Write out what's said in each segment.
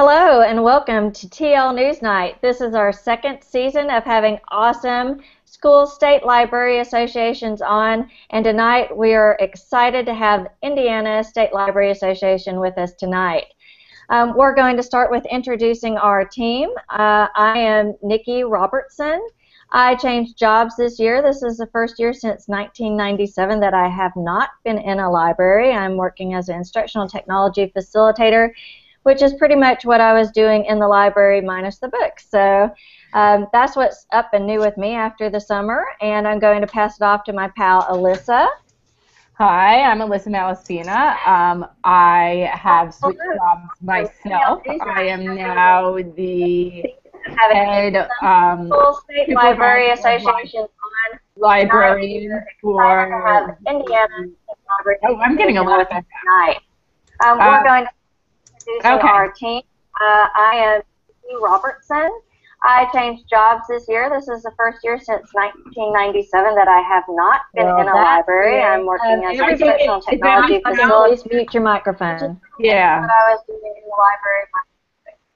Hello and welcome to TL News Night. This is our second season of having awesome school state library associations on, and tonight we are excited to have Indiana State Library Association with us tonight. We're going to start with introducing our team. I am Nikki Robertson. I changed jobs this year. This is the first year since 1997 that I have not been in a library. I'm working as an instructional technology facilitator, which is pretty much what I was doing in the library minus the books. So that's what's up and new with me after the summer, and I'm going to pass it off to my pal Alyssa. Hi, I'm Alyssa Malaspina. I have switched jobs myself. I am now the head Full State Library Association on librarian for Indiana. Oh, I'm getting a lot of that tonight. We're going to introduce our team. I am Nikki Robertson. I changed jobs this year. This is the first year since 1997 that I have not been in a library. I'm working as an instructional technology facilitator. Please mute your microphone. Yeah. What I was doing in the library.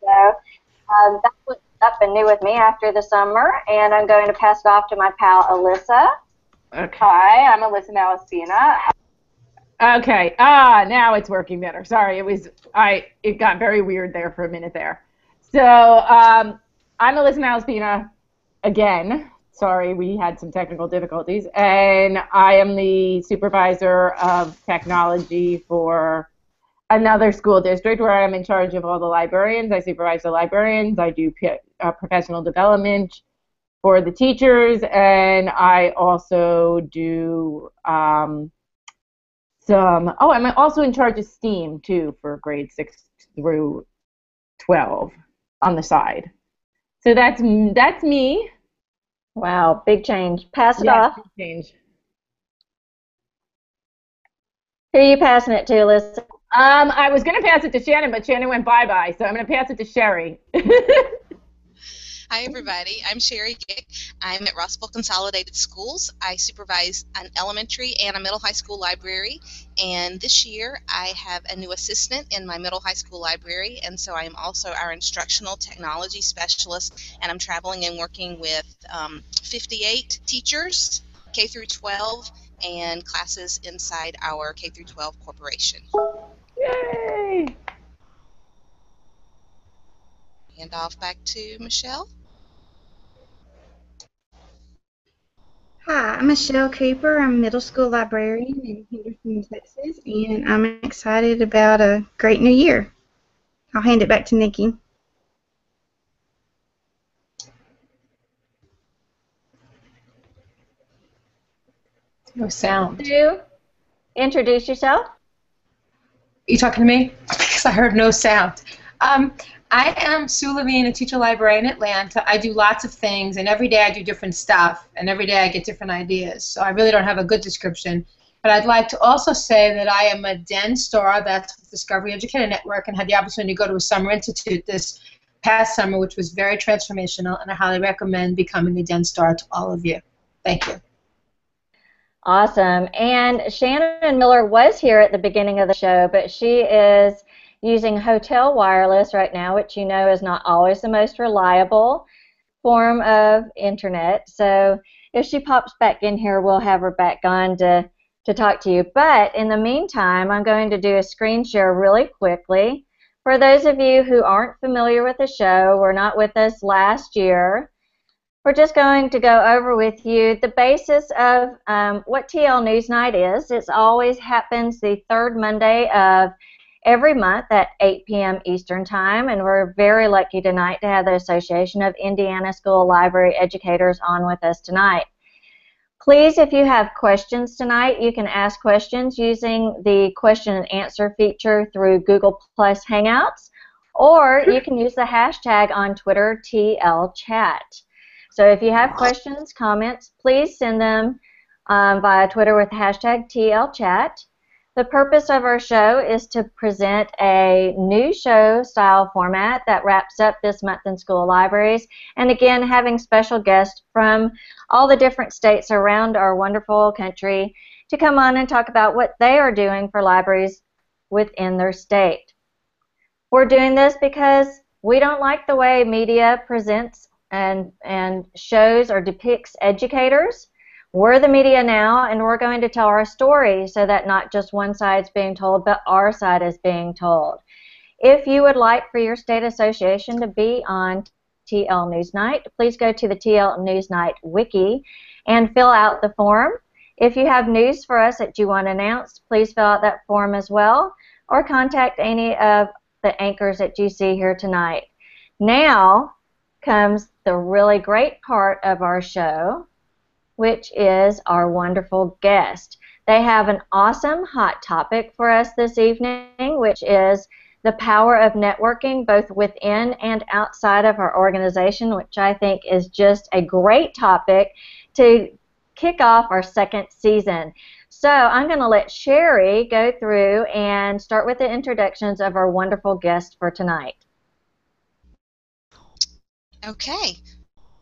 So that's what's up and new with me after the summer, and I'm going to pass it off to my pal Alyssa. Okay. Hi, I'm Alyssa Malaspina. Okay. Now it's working better. Sorry, it got very weird there for a minute there. So I'm Alyssa Malaspina again. Sorry, we had some technical difficulties. And I am the supervisor of technology for another school district where I'm in charge of all the librarians. I supervise the librarians. I do professional development for the teachers. And I also do I'm also in charge of STEAM, too, for grades 6 through 12 on the side. So that's me. Wow, big change. Pass it off. Big change. Who are you passing it to, Alyssa? I was going to pass it to Shannon, but Shannon went bye-bye, so I'm going to pass it to Sherry. Hi, everybody. I'm Sherry Gick. I'm at Rossville Consolidated Schools. I supervise an elementary and a middle high school library, and this year I have a new assistant in my middle high school library, and so I am also our instructional technology specialist, and I'm traveling and working with 58 teachers, K through 12, and classes inside our K through 12 corporation. Yay! Hand off back to Michelle. Hi, I'm Michelle Cooper. I'm a middle school librarian in Henderson, Texas, and I'm excited about a great new year. I'll hand it back to Nikki. No sound. Could you introduce yourself? You talking to me? Because I heard no sound. I am Sue Levine, a teacher librarian in Atlanta. I do lots of things, and every day I do different stuff, and every day I get different ideas. So I really don't have a good description. But I'd like to also say that I am a DEN Star, that's the Discovery Educator Network, and had the opportunity to go to a summer institute this past summer, which was very transformational, and I highly recommend becoming a DEN Star to all of you. Thank you. Awesome. And Shannon Miller was here at the beginning of the show, but she is using Hotel Wireless right now, which you know is not always the most reliable form of internet. So if she pops back in here, we'll have her back on to talk to you. But in the meantime, I'm going to do a screen share really quickly. For those of you who aren't familiar with the show, were not with us last year, we're just going to go over with you the basis of what TL News Night is. It always happens the third Monday of every month at 8 p.m. Eastern Time, and we're very lucky tonight to have the Association of Indiana School Library Educators on with us tonight. Please, if you have questions tonight, you can ask questions using the question and answer feature through Google Plus Hangouts, or you can use the hashtag on Twitter, TLChat. So if you have questions, comments, please send them via Twitter with the hashtag TLChat. The purpose of our show is to present a new show style format that wraps up this month in school libraries, and again having special guests from all the different states around our wonderful country to come on and talk about what they are doing for libraries within their state. We're doing this because we don't like the way media presents and shows or depicts educators. We're the media now, and we're going to tell our story so that not just one side's being told, but our side is being told. If you would like for your state association to be on TL Newsnight, please go to the TL Newsnight wiki and fill out the form. If you have news for us that you want announced, please fill out that form as well, or contact any of the anchors that you see here tonight. Now comes the really great part of our show, which is our wonderful guest. They have an awesome hot topic for us this evening, which is the power of networking both within and outside of our organization, which I think is just a great topic to kick off our second season. So I'm going to let Sherry go through and start with the introductions of our wonderful guest for tonight. Okay.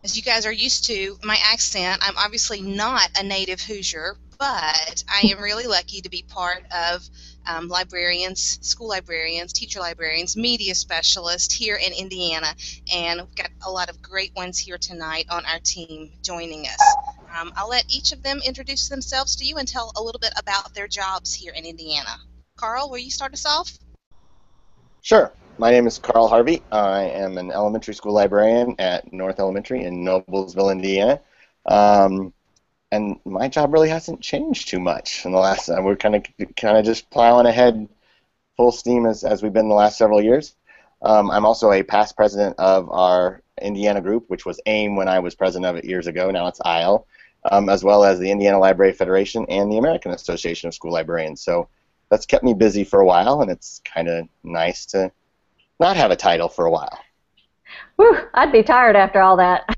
As you guys are used to my accent, I'm obviously not a native Hoosier, but I am really lucky to be part of librarians, school librarians, teacher librarians, media specialists here in Indiana, and we've got a lot of great ones here tonight on our team joining us. I'll let each of them introduce themselves to you and tell a little bit about their jobs here in Indiana. Carl, will you start us off? Sure. My name is Carl Harvey. I am an elementary school librarian at North Elementary in Noblesville, Indiana. And my job really hasn't changed too much in the last. We're kind of just plowing ahead, full steam as we've been the last several years. I'm also a past president of our Indiana group, which was AIM when I was president of it years ago. Now it's ISLE, as well as the Indiana Library Federation and the American Association of School Librarians. So that's kept me busy for a while, and it's kind of nice to not have a title for a while. Whew, I'd be tired after all that.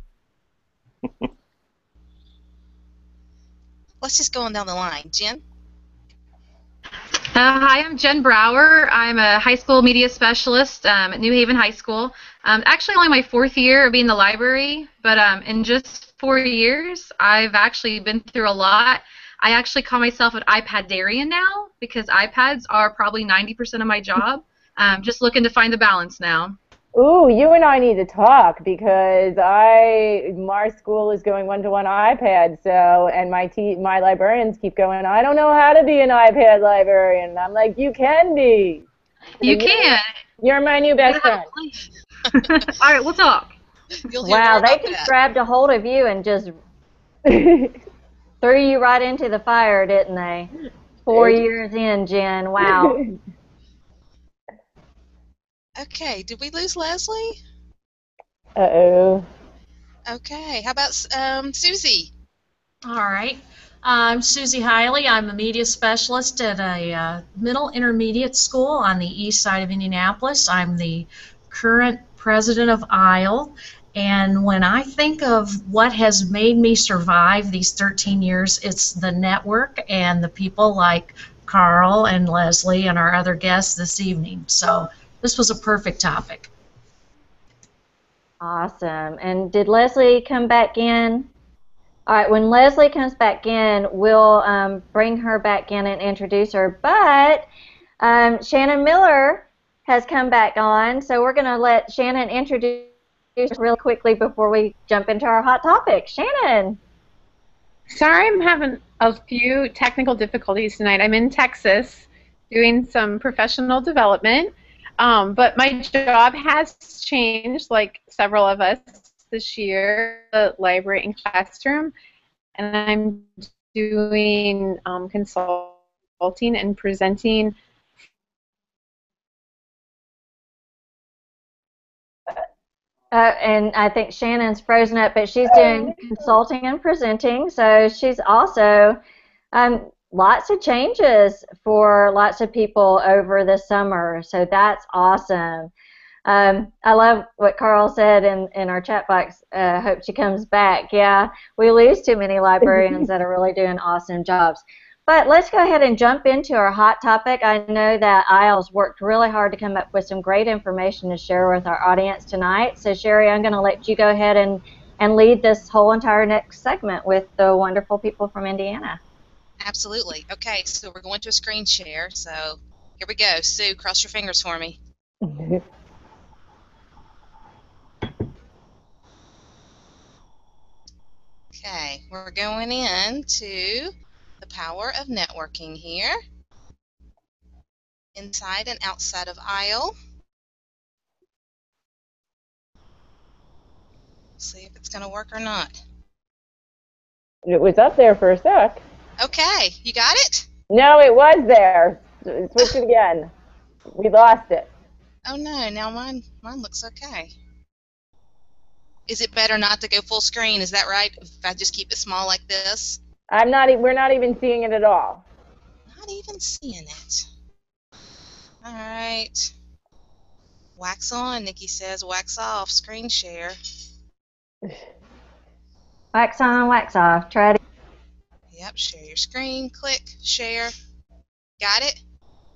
Let's just go on down the line. Jen? Hi, I'm Jen Brower. I'm a high school media specialist at New Haven High School. Actually only my 4th year of being in the library, but in just 4 years, I've actually been through a lot. I actually call myself an iPadarian now because iPads are probably 90% of my job. Just looking to find the balance now. Ooh, you and I need to talk because my school is going one-to-one iPad, and my librarians keep going, I don't know how to be an iPad librarian. And I'm like, you can be. You can. You're my new best friend. All right, we'll talk. Wow, they just grabbed a hold of you and just threw you right into the fire, didn't they? 4 years in, Jen. Wow. Okay, did we lose Leslie? Uh-oh. Okay, how about Susie? All right. I'm Susie Hiley. I'm a media specialist at a middle intermediate school on the east side of Indianapolis. I'm the current president of ISLE, and when I think of what has made me survive these 13 years, it's the network and the people like Carl and Leslie and our other guests this evening. So this was a perfect topic. Awesome. And did Leslie come back in? All right, when Leslie comes back in, we'll bring her back in and introduce her. But Shannon Miller has come back on, so we're going to let Shannon introduce real quickly before we jump into our hot topic. Shannon. Sorry, I'm having a few technical difficulties tonight. I'm in Texas doing some professional development. But my job has changed, like several of us this year, the library and classroom, and I'm doing consulting and presenting. And I think Shannon's frozen up, but she's doing consulting and presenting, so she's also lots of changes for lots of people over the summer, so that's awesome. I love what Carl said in our chat box. Hope she comes back. Yeah, we lose too many librarians that are really doing awesome jobs. But let's go ahead and jump into our hot topic. I know that ISLE's worked really hard to come up with some great information to share with our audience tonight. So Sherry, I'm going to let you go ahead and lead this whole entire next segment with the wonderful people from Indiana. Absolutely. Okay, so we're going to a screen share. So here we go. Sue, cross your fingers for me. Okay, we're going into the power of networking here. Inside and outside of aisle. See if it's going to work or not. It was up there for a sec. Okay, you got it? No, it was there. Switch it again. We lost it. Oh no, now mine looks okay. Is it better not to go full screen? Is that right? If I just keep it small like this? We're not even seeing it at all. Not even seeing it. All right. Wax on, Nikki says. Wax off. Screen share. Wax on, wax off. Try to. Yep, share your screen. Click, share. Got it?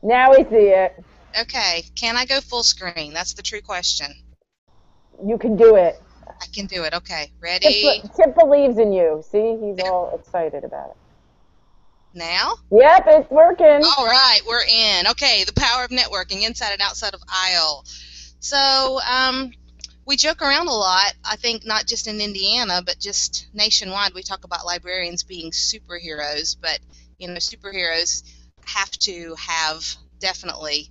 Now we see it. Okay, can I go full screen? That's the true question. You can do it. I can do it. Okay, ready? Chip believes in you. See, he's all excited about it. Now? Yep, it's working. All right, we're in. Okay, the power of networking, inside and outside of aisle. So, we joke around a lot, I think not just in Indiana, but just nationwide. We talk about librarians being superheroes, but, you know, superheroes have to have definitely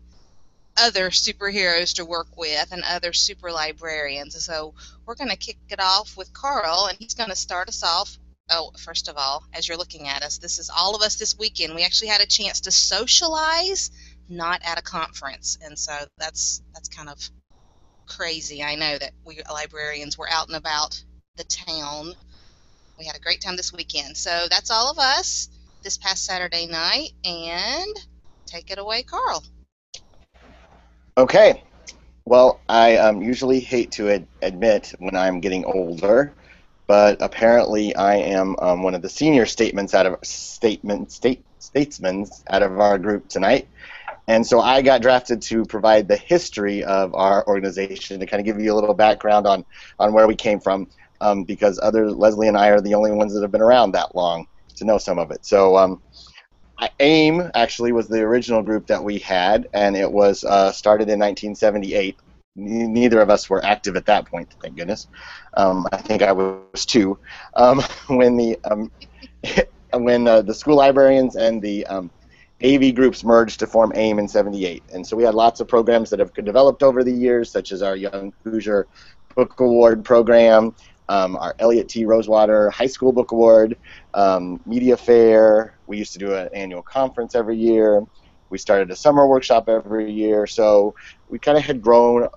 other superheroes to work with and other super librarians. So we're going to kick it off with Carl, and he's going to start us off. Oh, first of all, as you're looking at us, this is all of us this weekend. We actually had a chance to socialize, not at a conference, and so that's kind of crazy. I know that we librarians were out and about the town. We had a great time this weekend. So that's all of us this past Saturday night, and take it away, Carl. Okay. Well, I usually hate to admit when I'm getting older, but apparently I am one of the senior statesmen out of our group tonight. And so I got drafted to provide the history of our organization to kind of give you a little background on where we came from, because Leslie and I are the only ones that have been around that long to know some of it. So AIM actually was the original group that we had, and it was started in 1978. Neither of us were active at that point, thank goodness. I think I was 2 when the school librarians and the AV groups merged to form AIM in 78. And so we had lots of programs that have developed over the years, such as our Young Hoosier Book Award program, our Elliott T. Rosewater High School Book Award, Media Fair. We used to do an annual conference every year. We started a summer workshop every year. So we kind of had grown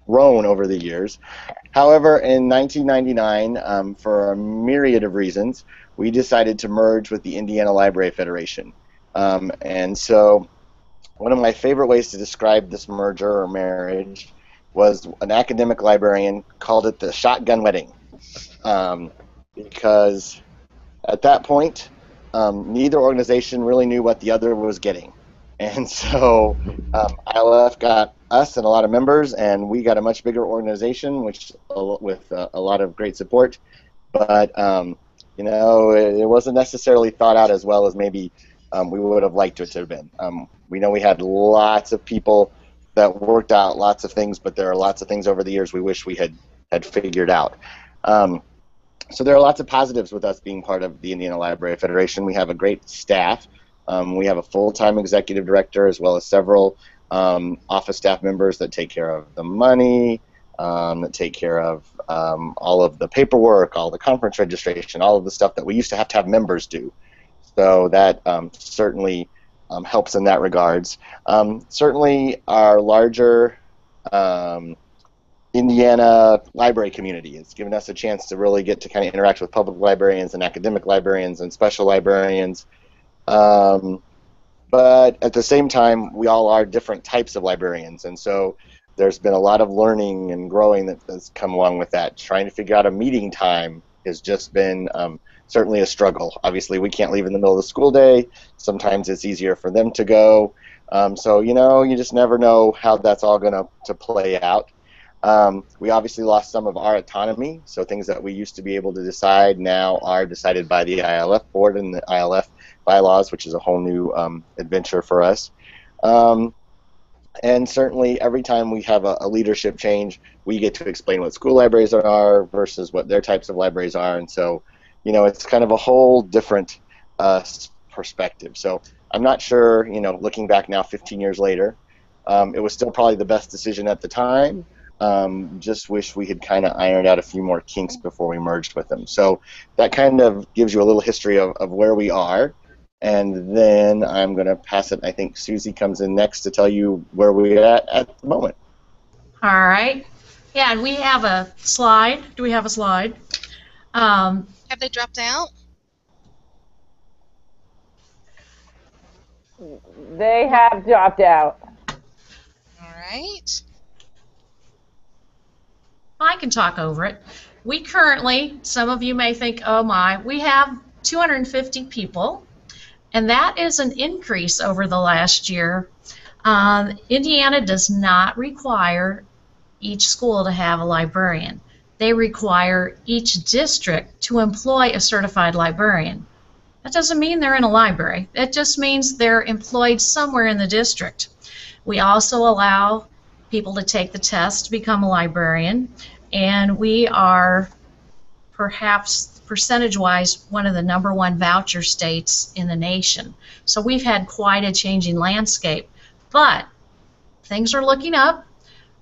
over the years. However, in 1999, for a myriad of reasons, we decided to merge with the Indiana Library Federation. And so one of my favorite ways to describe this merger or marriage was an academic librarian called it the shotgun wedding. Because at that point, neither organization really knew what the other was getting. And so ILF got us and a lot of members, and we got a much bigger organization, with a lot of great support. But you know, it wasn't necessarily thought out as well as maybe we would have liked it to have been. We know we had lots of people that worked out lots of things, but there are lots of things over the years we wish we had figured out. So there are lots of positives with us being part of the Indiana Library Federation. We have a great staff. We have a full-time executive director as well as several office staff members that take care of the money, that take care of all of the paperwork, all the conference registration, all of the stuff that we used to have members do. So that certainly helps in that regards. Certainly our larger Indiana library community has given us a chance to really get to kind of interact with public librarians and academic librarians and special librarians. But at the same time, we all are different types of librarians, and so there's been a lot of learning and growing that has come along with that. Trying to figure out a meeting time has just been certainly a struggle. Obviously, we can't leave in the middle of the school day. Sometimes it's easier for them to go. So, you know, you just never know how that's all going to play out. We obviously lost some of our autonomy, so things that we used to be able to decide now are decided by the ILF board and the ILF bylaws, which is a whole new adventure for us. And certainly every time we have a leadership change, we get to explain what school libraries are versus what their types of libraries are. And so, you know, it's kind of a whole different perspective. So I'm not sure, you know, looking back now 15 years later, it was still probably the best decision at the time. Just wish we had kind of ironed out a few more kinks before we merged with them. So that kind of gives you a little history of where we are. And then I'm going to pass it. I think Susie comes in next to tell you where we're at the moment. All right. Yeah, and we have a slide. Do we have a slide? Have they dropped out? They have dropped out. All right. I can talk over it. We currently, some of you may think, oh my, we have 250 people, and that is an increase over the last year. Indiana does not require each school to have a librarian. They require each district to employ a certified librarian. That doesn't mean they're in a library. It just means they're employed somewhere in the district. We also allow people to take the test to become a librarian, and we are perhaps percentage-wise one of the #1 voucher states in the nation. So we've had quite a changing landscape, but things are looking up.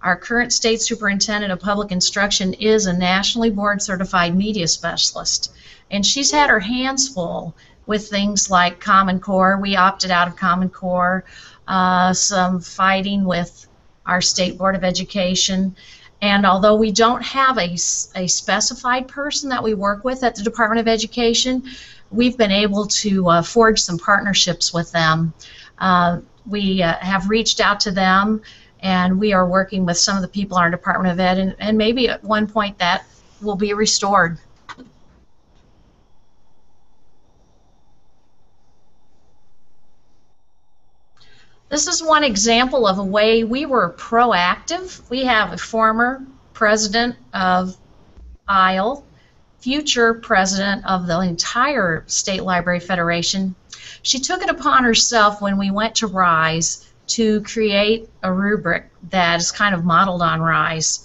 Our current state superintendent of public instruction is a nationally board certified media specialist, and she's had her hands full with things like Common Core. We opted out of Common Core, some fighting with our State Board of Education, and although we don't have a specified person that we work with at the Department of Education, we've been able to forge some partnerships with them. We have reached out to them, and we are working with some of the people in our Department of Ed, and maybe at one point that will be restored. This is one example of a way we were proactive. We have a former president of ISLE, future president of the entire State Library Federation. She took it upon herself when we went to RISE to create a rubric that is kind of modeled on RISE.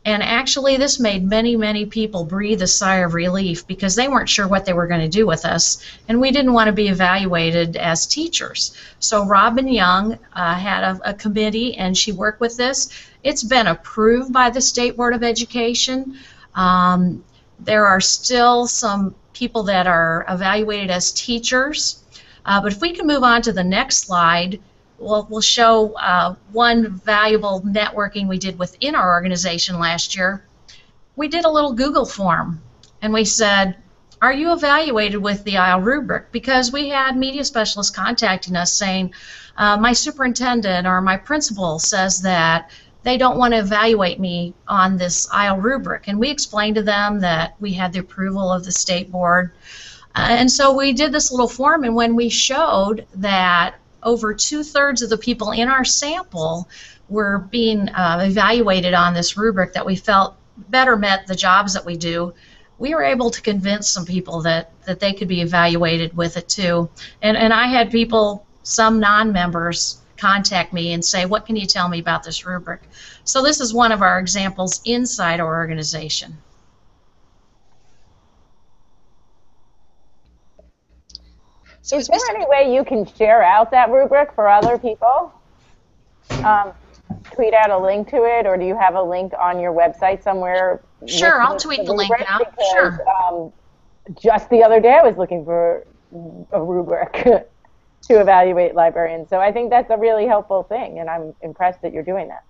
And actually this made many, many people breathe a sigh of relief because they weren't sure what they were going to do with us, and we didn't want to be evaluated as teachers. So Robin Young had a committee, and she worked with this. It's been approved by the State Board of Education. There are still some people that are evaluated as teachers, but if we can move on to the next slide, we'll show one valuable networking we did within our organization last year. We did a little Google form, and we said, are you evaluated with the ISLE rubric? Because we had media specialists contacting us saying, my superintendent or my principal says that they don't want to evaluate me on this ISLE rubric. And we explained to them that we had the approval of the state board. And so we did this little form, and when we showed that over 2/3 of the people in our sample were being evaluated on this rubric that we felt better met the jobs that we do, we were able to convince some people that they could be evaluated with it too. And I had people, some non-members, contact me and say, what can you tell me about this rubric? So this is one of our examples inside our organization. So is there any way you can share out that rubric for other people? Tweet out a link to it, or do you have a link on your website somewhere? Sure, I'll tweet the link out. Because, sure. Just the other day I was looking for a rubric to evaluate librarians. So I think that's a really helpful thing, and I'm impressed that you're doing that.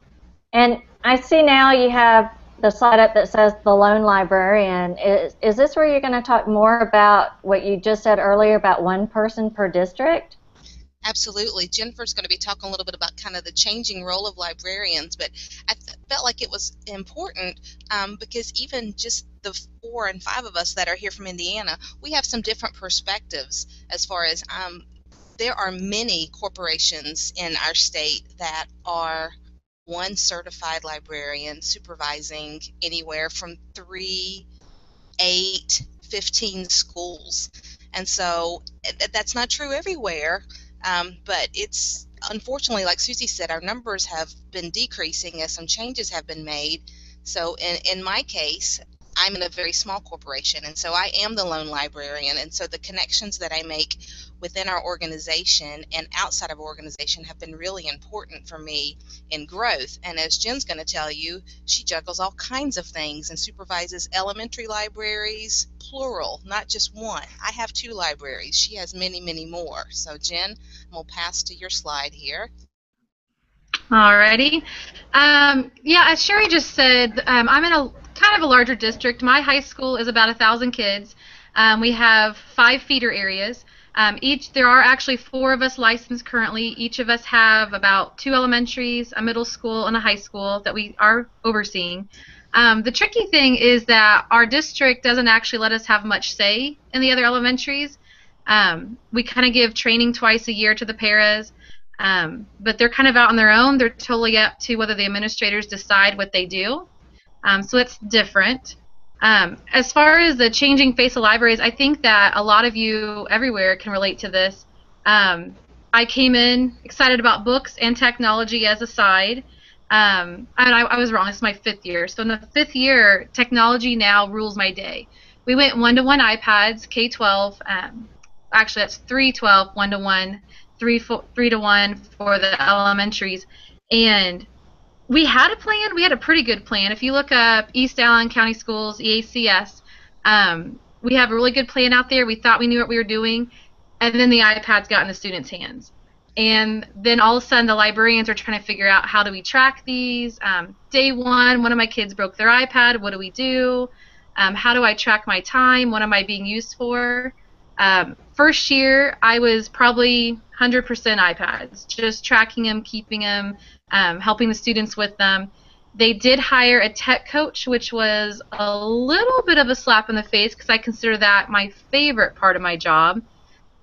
And I see now you have the slide up that says the lone librarian. Is this where you're going to talk more about what you just said earlier about one person per district? Absolutely. Jennifer's going to be talking a little bit about kind of the changing role of librarians, but I felt like it was important because even just the 4 and 5 of us that are here from Indiana, we have some different perspectives as far as there are many corporations in our state that are one certified librarian supervising anywhere from 3, 8, 15 schools. And so that's not true everywhere, But it's unfortunately, like Susie said, our numbers have been decreasing as some changes have been made. So in my case, I'm in a very small corporation, and so I am the lone librarian, and so the connections that I make within our organization and outside of our organization have been really important for me in growth. And as Jen's going to tell you, she juggles all kinds of things and supervises elementary libraries, plural, not just one. I have 2 libraries. She has many, many more. So Jen, we'll pass to your slide here. Alrighty. Yeah, as Sherry just said, I'm in a kind of a larger district. My high school is about 1,000 kids. We have 5 feeder areas. There are actually 4 of us licensed currently. Each of us have about 2 elementaries, a middle school, and a high school that we are overseeing. The tricky thing is that our district doesn't actually let us have much say in the other elementaries. We kind of give training twice a year to the paras. But they're kind of out on their own. They're totally up to whether the administrators decide what they do. So it's different. As far as the changing face of libraries, I think that a lot of you everywhere can relate to this. I came in excited about books and technology as a side. And I was wrong. This is my 5th year. So in the 5th year, technology now rules my day. We went 1-to-1 iPads, K-12. Actually, that's 3-12, 1-to-1. 3-to-1 for the elementaries, and we had a plan. We had a pretty good plan. If you look up East Allen County Schools, EACS, we have a really good plan out there. We thought we knew what we were doing, and then the iPads got in the students' hands. And then all of a sudden the librarians are trying to figure out how do we track these. Day one of my kids broke their iPad. What do we do? How do I track my time? What am I being used for? First year, I was probably 100% iPads, just tracking them, keeping them, helping the students with them. They did hire a tech coach, which was a little bit of a slap in the face because I consider that my favorite part of my job.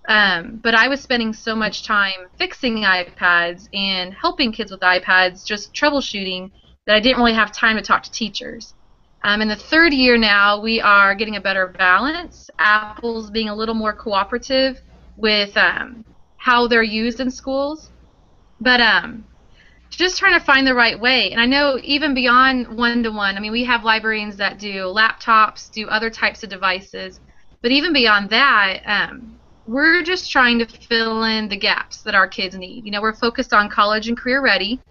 But I was spending so much time fixing iPads and helping kids with iPads, just troubleshooting, that I didn't really have time to talk to teachers. In the 3rd year now, we are getting a better balance. Apple's being a little more cooperative with how they're used in schools. But just trying to find the right way. And I know even beyond 1-to-1, I mean, we have librarians that do laptops, do other types of devices. But even beyond that, we're just trying to fill in the gaps that our kids need. You know, we're focused on college and career ready.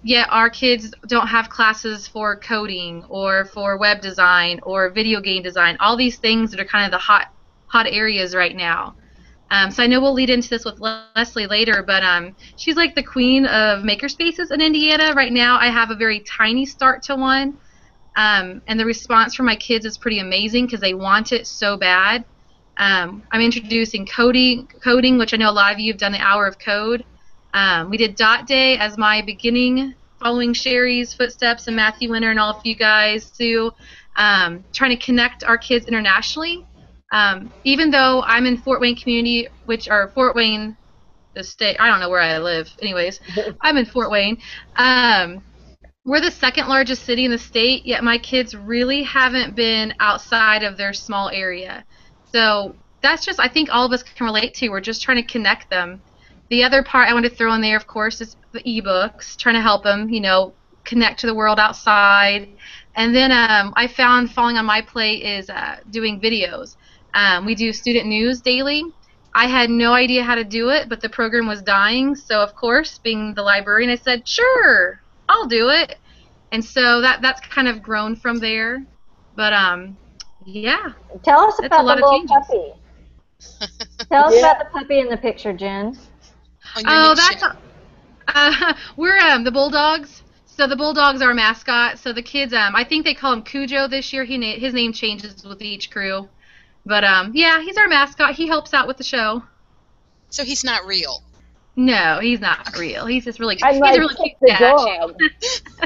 Yet our kids don't have classes for coding or for web design or video game design, all these things that are kind of the hot areas right now. So I know we'll lead into this with Leslie later, but she's like the queen of makerspaces in Indiana. Right now I have a very tiny start to one, and the response from my kids is pretty amazing because they want it so bad. I'm introducing coding, which I know a lot of you have done the Hour of Code. We did Dot Day as my beginning, following Sherry's footsteps and Matthew Winter and all of you guys to trying to connect our kids internationally. Even though I'm in Fort Wayne community, Fort Wayne, the state, I don't know where I live. Anyways, I'm in Fort Wayne. We're the 2nd largest city in the state, yet my kids really haven't been outside of their small area. So that's just, I think all of us can relate to. We're just trying to connect them. The other part I want to throw in there, of course, is the ebooks, trying to help them, you know, connect to the world outside. And then I found falling on my plate is doing videos. We do student news daily. I had no idea how to do it, but the program was dying. So, of course, being the librarian, I said, sure, I'll do it. And so that's kind of grown from there. But, yeah. Tell us about the little changes. puppy. Tell us about the puppy in the picture, Jen. Oh, that's we're the Bulldogs. So the Bulldogs are our mascot. So the kids, I think they call him Cujo this year. His name changes with each crew. But yeah, he's our mascot. He helps out with the show. So he's not real. No, he's not real. He's just really. I'm he's like, a really cute dog.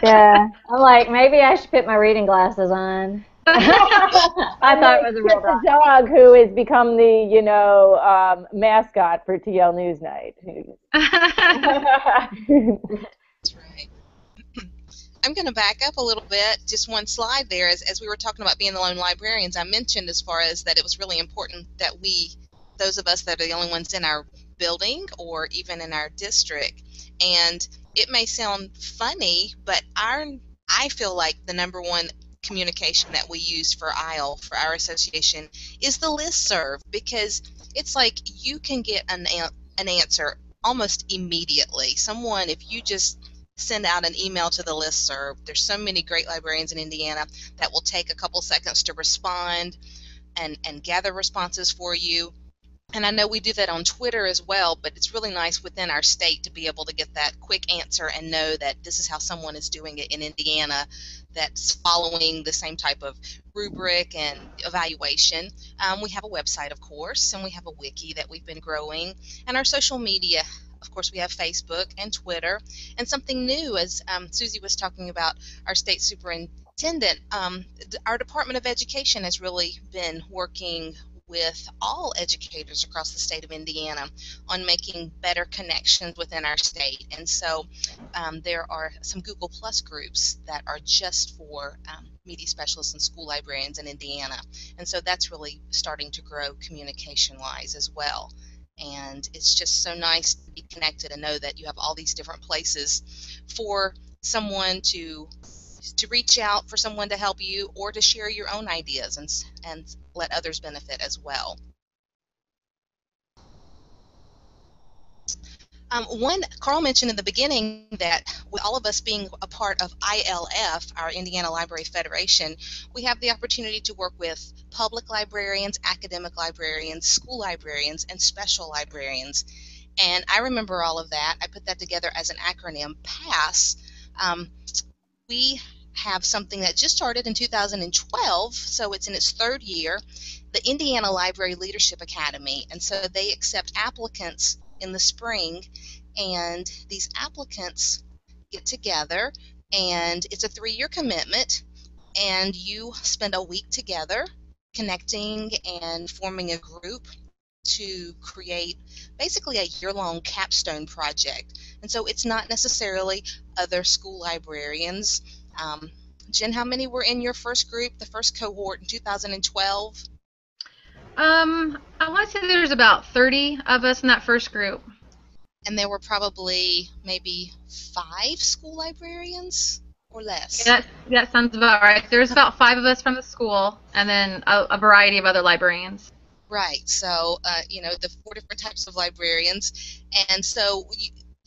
Yeah, I'm like, maybe I should put my reading glasses on. I thought it was a real dog. The dog who has become the, you know, mascot for TL Newsnight. That's right. I'm going to back up a little bit, just one slide there. As we were talking about being the lone librarians, I mentioned as far as that it was really important that those of us that are the only ones in our building or even in our district. And it may sound funny, but I feel like the number one communication that we use for ISLE, for our association, is the listserv, because it's like you can get an answer almost immediately. Someone, if you just send out an email to the listserv, there's so many great librarians in Indiana that will take a couple seconds to respond and gather responses for you. And I know we do that on Twitter as well, but it's really nice within our state to be able to get that quick answer and know that this is how someone is doing it in Indiana that's following the same type of rubric and evaluation. We have a website, of course, and we have a wiki that we've been growing. And our social media, of course, we have Facebook and Twitter. And something new, as Susie was talking about, our state superintendent, our Department of Education has really been working with all educators across the state of Indiana on making better connections within our state. And so there are some Google Plus groups that are just for media specialists and school librarians in Indiana. And so that's really starting to grow communication-wise as well. And it's just so nice to be connected and know that you have all these different places for someone to reach out, for someone to help you, or to share your own ideas and let others benefit as well. Carl mentioned in the beginning that with all of us being a part of ILF, our Indiana Library Federation, we have the opportunity to work with public librarians, academic librarians, school librarians, and special librarians. And I remember all of that. I put that together as an acronym, PASS. We have something that just started in 2012, so it's in its third year, the Indiana Library Leadership Academy. And so they accept applicants in the spring, and these applicants get together, and it's a 3-year commitment, and you spend a week together connecting and forming a group to create basically a year-long capstone project. And so it's not necessarily other school librarians. Jen, how many were in your first group, the first cohort in 2012? I want to say there's about 30 of us in that first group. And there were probably maybe 5 school librarians or less. Yeah, that sounds about right. There's about 5 of us from the school, and then a variety of other librarians. Right. So, you know, the 4 different types of librarians. And so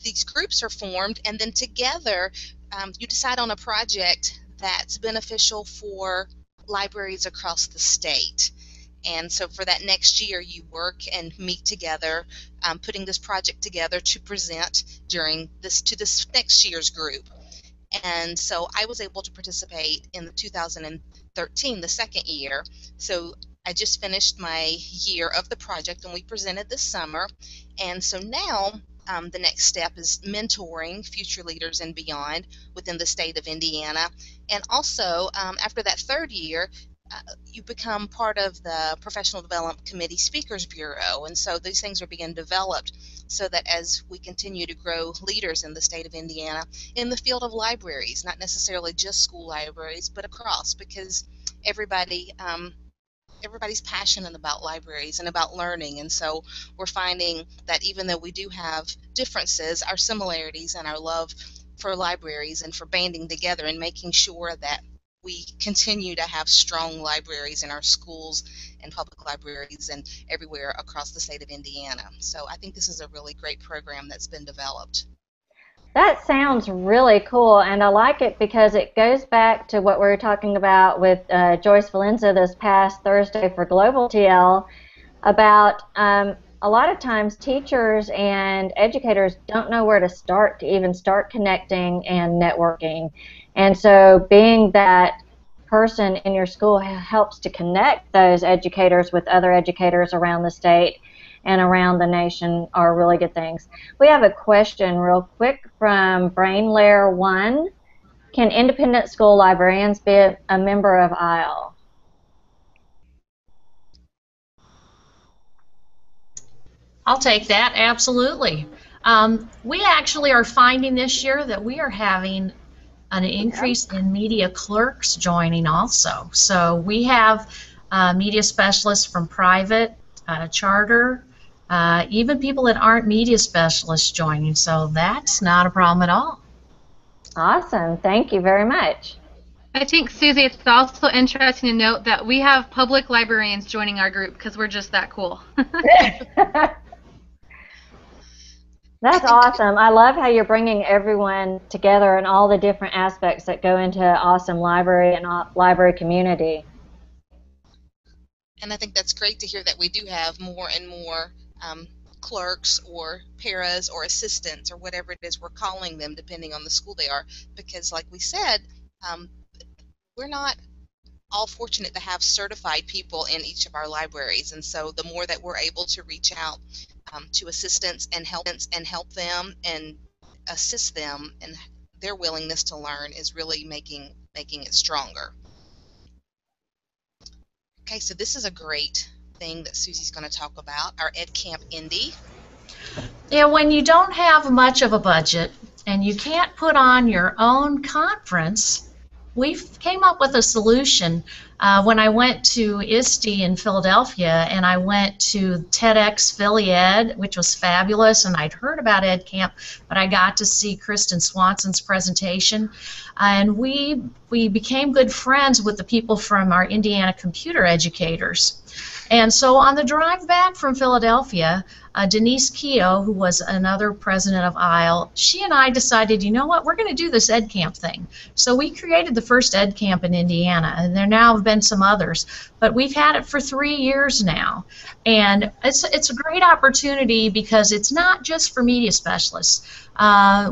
these groups are formed, and then together you decide on a project that's beneficial for libraries across the state. And so for that next year, you work and meet together, putting this project together to present to this next year's group. And so I was able to participate in the 2013, the second year. So I just finished my year of the project, and we presented this summer. And so now the next step is mentoring future leaders and beyond within the state of Indiana. And also, after that third year, you become part of the Professional Development Committee Speakers Bureau. And so these things are being developed so that as we continue to grow leaders in the state of Indiana in the field of libraries, not necessarily just school libraries, but across, because everybody's passionate about libraries and about learning. And so we're finding that even though we do have differences, our similarities and our love for libraries and for banding together and making sure that we continue to have strong libraries in our schools and public libraries and everywhere across the state of Indiana. So I think this is a really great program that's been developed. That sounds really cool, and I like it because it goes back to what we were talking about with Joyce Valenza this past Thursday for Global TL about a lot of times teachers and educators don't know where to start to even start connecting and networking. And so being that person in your school helps to connect those educators with other educators around the state and around the nation are really good things. We have a question real quick from BrainLair1. Can independent school librarians be a member of ISLE? I'll take that, absolutely. We actually are finding this year that we are having an increase in media clerks joining also. So we have media specialists from private, charter, even people that aren't media specialists joining, so that's not a problem at all. Awesome. Thank you very much. I think, Susie, it's also interesting to note that we have public librarians joining our group because we're just that cool. That's awesome. I love how you're bringing everyone together and all the different aspects that go into awesome library and library community. And I think that's great to hear that we do have more and more clerks or paras or assistants or whatever it is we're calling them, depending on the school they are. Because like we said, we're not all fortunate to have certified people in each of our libraries. And so the more that we're able to reach out to assistants and help them and assist them in their willingness to learn is really making it stronger. Okay, so this is a great thing that Susie's going to talk about, our Ed Camp Indy. Yeah, when you don't have much of a budget and you can't put on your own conference, we came up with a solution. When I went to ISTE in Philadelphia and I went to TEDx Philly Ed, which was fabulous, and I'd heard about Ed Camp, but I got to see Kristen Swanson's presentation, and we became good friends with the people from our Indiana computer educators. And so on the drive back from Philadelphia, Denise Keogh, who was another president of ISLE, she and I decided, you know what, we're going to do this Ed Camp thing. So we created the first Ed Camp in Indiana, and there now have been some others. But we've had it for 3 years now. And it's a great opportunity because it's not just for media specialists.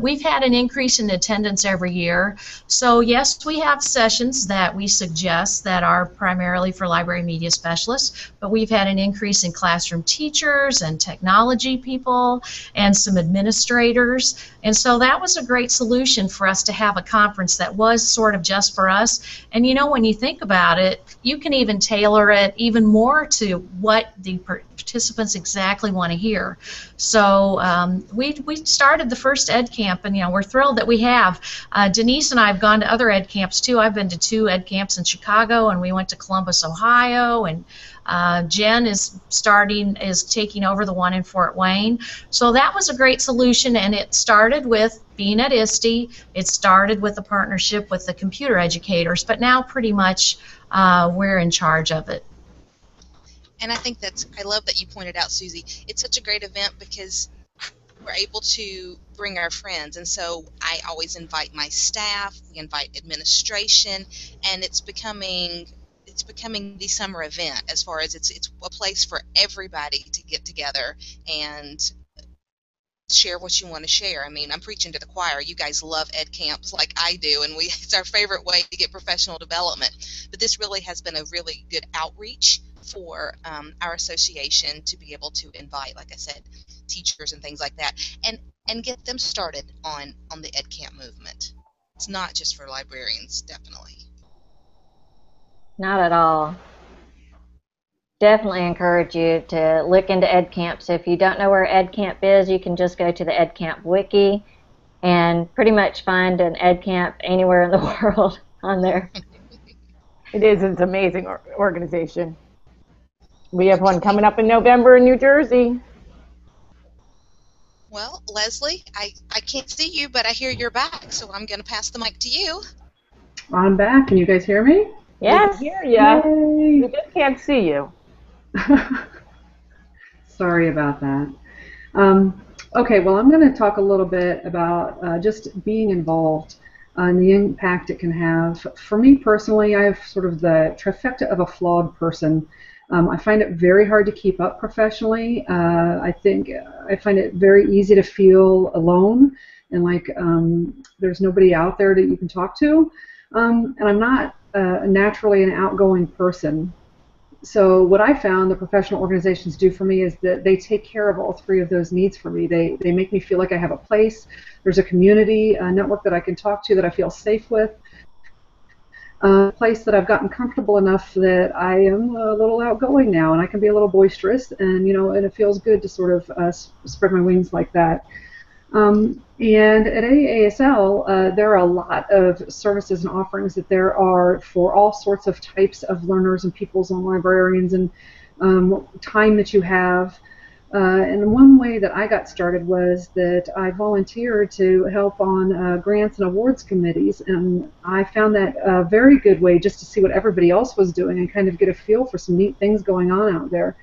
We've had an increase in attendance every year. So yes, we have sessions that we suggest that are primarily for library media specialists, but we've had an increase in classroom teachers and technology people and some administrators. And so that was a great solution for us to have a conference that was sort of just for us. And you know, when you think about it, you can even tailor it even more to what the participants exactly want to hear. So we started the first Ed Camp, and you know, we're thrilled that we have. Denise and I have gone to other Ed Camps too. I've been to 2 Ed Camps in Chicago, and we went to Columbus, Ohio, and Jen is taking over the one in Fort Wayne. So that was a great solution, and it started with being at ISTE. It started with a partnership with the computer educators, but now pretty much we're in charge of it. And I think I love that you pointed out, Susie. It's such a great event because we're able to bring our friends, and so I always invite my staff, we invite administration, and it's becoming the summer event as far as it's a place for everybody to get together and share what you want to share. I mean, I'm preaching to the choir. You guys love Ed Camps like I do, and it's our favorite way to get professional development. But this really has been a really good outreach for our association to be able to invite, like I said, teachers and things like that, and get them started on the Ed Camp movement. It's not just for librarians, definitely. Not at all. Definitely encourage you to look into Ed Camp. So if you don't know where Ed Camp is, you can just go to the Ed Camp wiki and pretty much find an Ed Camp anywhere in the world on there. It's an amazing organization. We have one coming up in November in New Jersey. Well, Leslie, I can't see you, but I hear you're back, so I'm going to pass the mic to you. I'm back. Can you guys hear me? Yes. We can hear you. We just can't see you. Sorry about that. Okay, well, I'm going to talk a little bit about just being involved and the impact it can have. For me personally, I have sort of the trifecta of a flawed person. I find it very hard to keep up professionally. I find it very easy to feel alone and like there's nobody out there that you can talk to. And I'm not naturally an outgoing person. So what I found the professional organizations do for me is that they take care of all 3 of those needs for me. They make me feel like I have a place. There's a community, a network that I can talk to that I feel safe with. A place that I've gotten comfortable enough that I am a little outgoing now, and I can be a little boisterous, and and it feels good to sort of spread my wings like that. And at AASL, there are a lot of services and offerings that there are for all sorts of types of learners and peoples and librarians, and time that you have. And one way that I got started was that I volunteered to help on grants and awards committees, and I found that a very good way just to see what everybody else was doing and kind of get a feel for some neat things going on out there.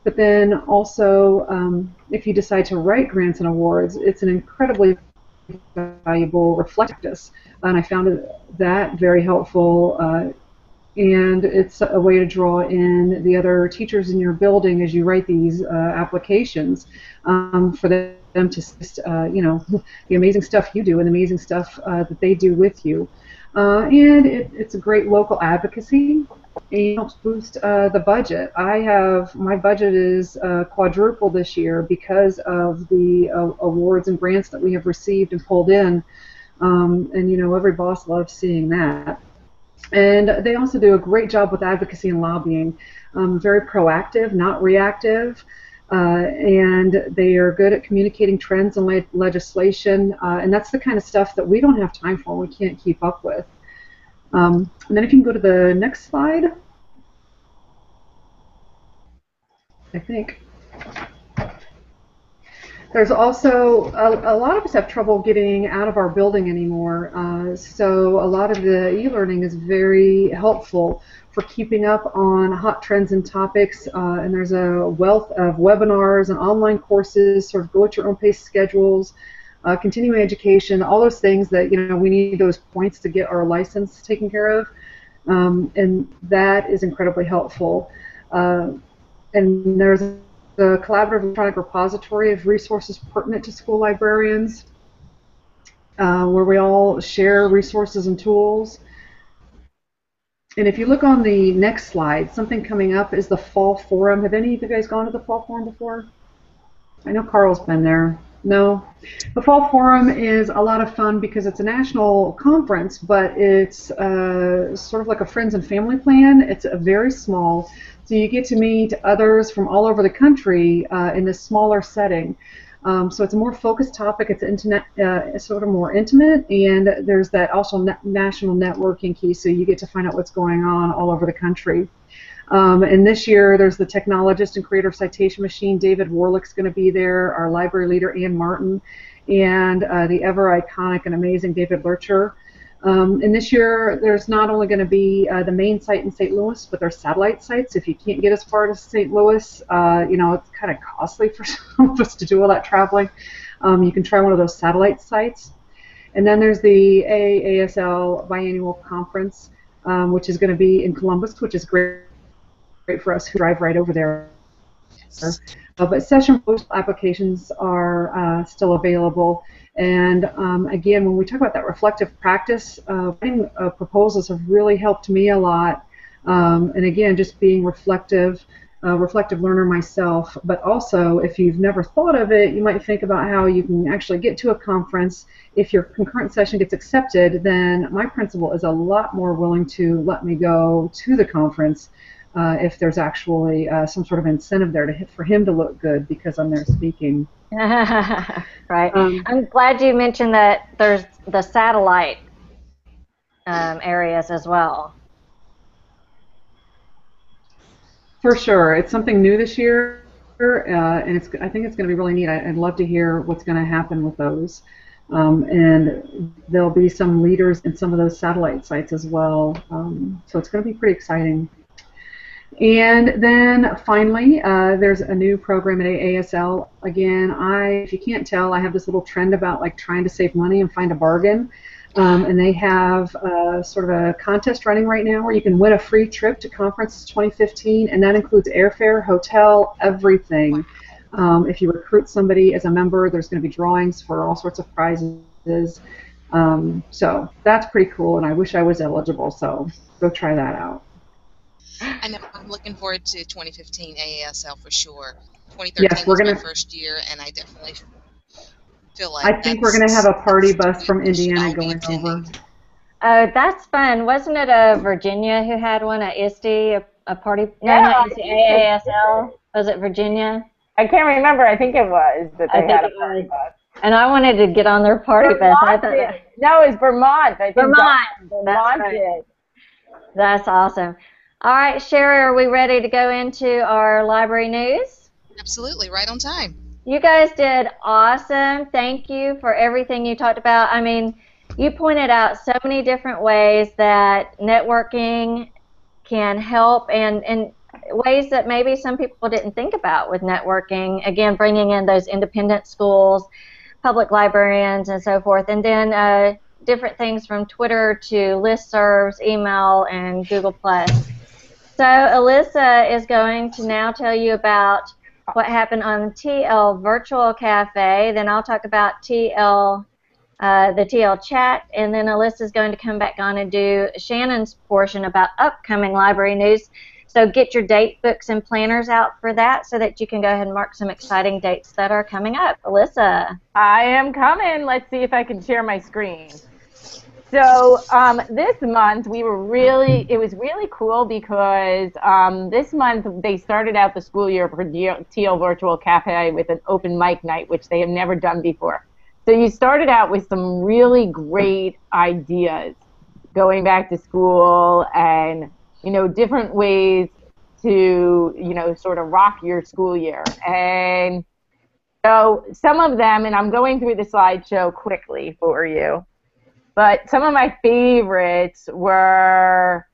But then also, if you decide to write grants and awards, it's an incredibly valuable reflectus, and I found that very helpful. And it's a way to draw in the other teachers in your building as you write these applications for them to, you know, the amazing stuff you do and the amazing stuff that they do with you. And it's a great local advocacy. It helps boost the budget. My budget is quadrupled this year because of the awards and grants that we have received and pulled in. And you know, every boss loves seeing that. And they also do a great job with advocacy and lobbying. Very proactive, not reactive. And they are good at communicating trends and legislation. And that's the kind of stuff that we don't have time for, we can't keep up with. And then if you can go to the next slide, I think. There's also, a lot of us have trouble getting out of our building anymore, so a lot of the e-learning is very helpful for keeping up on hot trends and topics, and there's a wealth of webinars and online courses, sort of go at your own pace schedules, continuing education, all those things that, you know, we need those points to get our license taken care of, and that is incredibly helpful. And there's the collaborative electronic repository of resources pertinent to school librarians, where we all share resources and tools. And if you look on the next slide, something coming up is the Fall Forum. Have any of you guys gone to the Fall Forum before? I know Carl's been there. No? The Fall Forum is a lot of fun because it's a national conference, but it's sort of like a friends and family plan. It's very small. So you get to meet others from all over the country in this smaller setting. So it's a more focused topic. It's sort of more intimate, and there's that also national networking key. So you get to find out what's going on all over the country. And this year, there's the technologist and creator of Citation Machine. David Warlick's going to be there. Our library leader, Ann Martin, and the ever iconic and amazing David Lurcher. And this year, there's not only going to be the main site in St. Louis, but there's satellite sites. If you can't get as far as St. Louis, you know, it's kind of costly for some of us to do all that traveling. You can try one of those satellite sites. And then there's the AASL Biannual Conference, which is going to be in Columbus, which is great for us who drive right over there. Yes. But session proposal applications are still available. And again, when we talk about that reflective practice, writing proposals have really helped me a lot. And again, just being reflective learner myself. But also, if you've never thought of it, you might think about how you can actually get to a conference. If your concurrent session gets accepted, then my principal is a lot more willing to let me go to the conference if there's actually some sort of incentive there for him to look good because I'm there speaking. Right. I'm glad you mentioned that there's the satellite areas as well. For sure. It's something new this year, and I think it's going to be really neat. I'd love to hear what's going to happen with those. And there'll be some leaders in some of those satellite sites as well. So it's going to be pretty exciting. And then finally, there's a new program at AASL. Again, if you can't tell, I have this little trend about like trying to save money and find a bargain. And they have sort of a contest running right now where you can win a free trip to Conference 2015, and that includes airfare, hotel, everything. If you recruit somebody as a member, there's going to be drawings for all sorts of prizes. So that's pretty cool, and I wish I was eligible, so go try that out. I know. I'm looking forward to 2015 AASL for sure. 2013 yes, was my first year, and I definitely feel like I think we're going to have a party bus from Indiana going over. Oh, that's fun. Wasn't it Virginia who had one at ISD, a party? No, Yeah, not ISD, AASL. Was it Virginia? I can't remember. I think it was that they had a party bus. And I wanted to get on their party bus. I thought no, it's Vermont. I think Vermont. Vermont did. That's awesome. All right, Sherry, are we ready to go into our library news? Absolutely, right on time. You guys did awesome. Thank you for everything you talked about. I mean, you pointed out so many different ways that networking can help and ways that maybe some people didn't think about with networking. Again, bringing in those independent schools, public librarians, and so forth. And then different things from Twitter to listservs, email, and Google+. So Alyssa is going to now tell you about what happened on TL Virtual Cafe. Then I'll talk about TL, the TL chat, and then Alyssa's going to come back on and do Shannon's portion about upcoming library news. So get your date books and planners out for that so that you can go ahead and mark some exciting dates that are coming up. Alyssa. I am coming. Let's see if I can share my screen. So this month it was really cool because this month they started out the school year for TL Virtual Cafe with an open mic night, which they have never done before. So you started out with some really great ideas going back to school and, different ways to, sort of rock your school year. And so some of them, and I'm going through the slideshow quickly for you, but some of my favorites were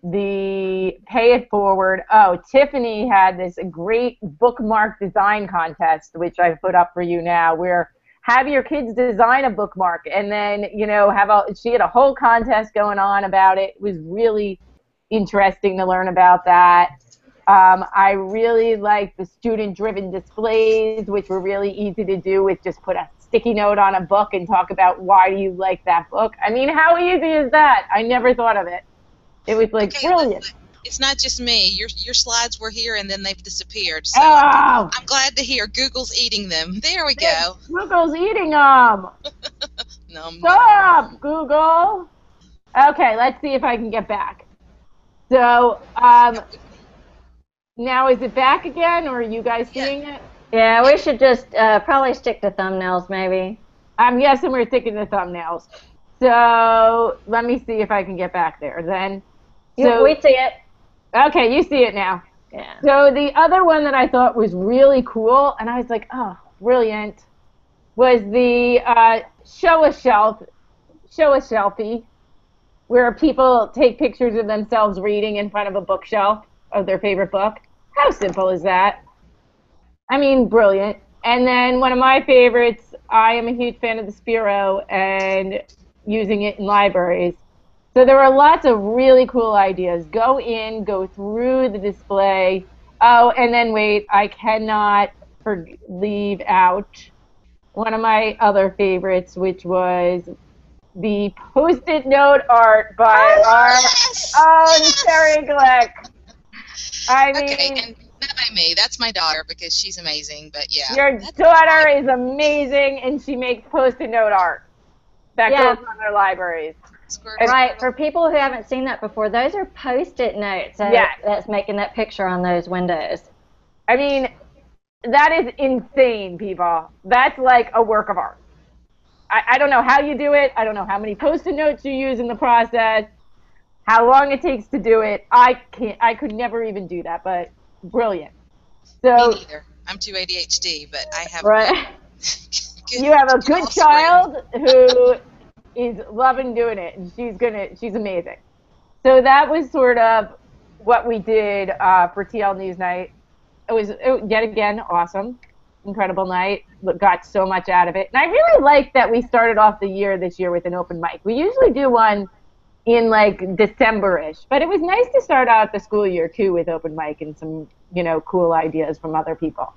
the Pay It Forward. Oh, Tiffany had this great bookmark design contest, which I've put up for you now, where have your kids design a bookmark, and then, she had a whole contest going on about it. It was really interesting to learn about that. I really liked the student-driven displays, which were really easy to do with just put a sticky note on a book and talk about why do you like that book. I mean, how easy is that? I never thought of it. It was brilliant. It's not just me. Your slides were here and then they've disappeared. So I'm glad to hear Google's eating them. There we go. Google's eating them. No, stop, Google. Okay, let's see if I can get back. So now is it back again, or are you guys seeing it? Yeah, we should just probably stick to thumbnails, maybe. I'm guessing we're sticking to thumbnails. So let me see if I can get back there then. So, we see it. Okay, you see it now. Yeah. So the other one that I thought was really cool, and I was like, oh, brilliant, was the show a shelfie, where people take pictures of themselves reading in front of a bookshelf of their favorite book. How simple is that? I mean, brilliant. And then one of my favorites, I am a huge fan of the Spiro and using it in libraries. So there were lots of really cool ideas. Go in, go through the display. Oh, and then wait, I cannot leave out one of my other favorites, which was the Post-it note art by our own Sherry Glick. I mean, okay, and not by me. That's my daughter because she's amazing. But yeah, your daughter is amazing, and she makes Post-it note art that goes on their libraries. Right. For people who haven't seen that before, those are Post-it notes that's making that picture on those windows. I mean, that is insane, people. That's like a work of art. I don't know how you do it. I don't know how many Post-it notes you use in the process, how long it takes to do it. I could never even do that, but brilliant. So, me neither. I'm too ADHD, but I have you have a good child who is loving doing it, and she's amazing. So that was sort of what we did for TL News Night. It was yet again awesome, incredible night. Got so much out of it, and I really like that we started off the year this year with an open mic. We usually do one in like December-ish, but it was nice to start out the school year too with open mic and some cool ideas from other people.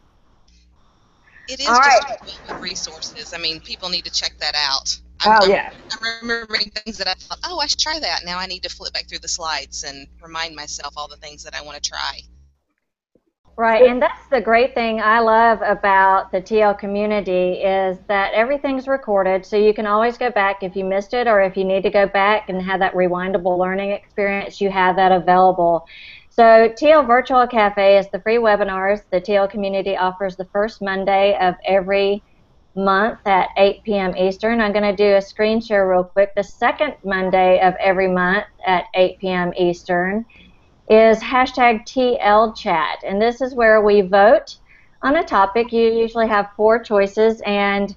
It is just a wealth of resources. I mean, people need to check that out. I'm remembering things that I thought, oh, I should try that. Now I need to flip back through the slides and remind myself all the things that I want to try. Right, and that's the great thing I love about the TL community is that everything's recorded, so you can always go back if you missed it or if you need to go back and have that rewindable learning experience, you have that available. So TL Virtual Cafe is the free webinars the TL community offers the first Monday of every month at 8 p.m. Eastern. I'm going to do a screen share real quick. The second Monday of every month at 8 p.m. Eastern is #TLChat, and this is where we vote on a topic. You usually have 4 choices, and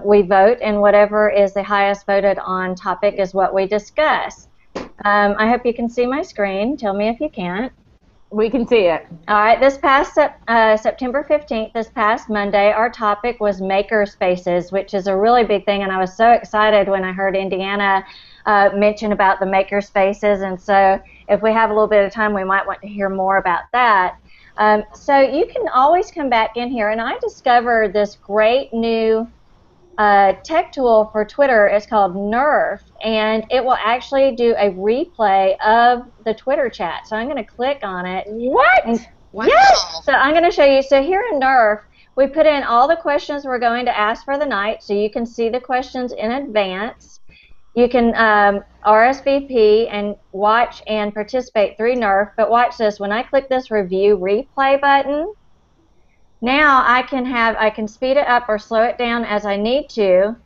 we vote, and whatever is the highest voted on topic is what we discuss. I hope you can see my screen. Tell me if you can't. We can see it. All right, this past September 15th, this past Monday, our topic was maker spaces, which is a really big thing, and I was so excited when I heard Indiana mention about the maker spaces, and so if we have a little bit of time, we might want to hear more about that. So you can always come back in here, and I discovered this great new tech tool for Twitter. It's called Nerf, and it will actually do a replay of the Twitter chat. So I'm going to click on it. What? Wow. Yes! So I'm going to show you. So here in Nerf, we put in all the questions we're going to ask for the night, so you can see the questions in advance. You can RSVP and watch and participate through Nerf, but watch this. When I click this review replay button, now I can speed it up or slow it down as I need to,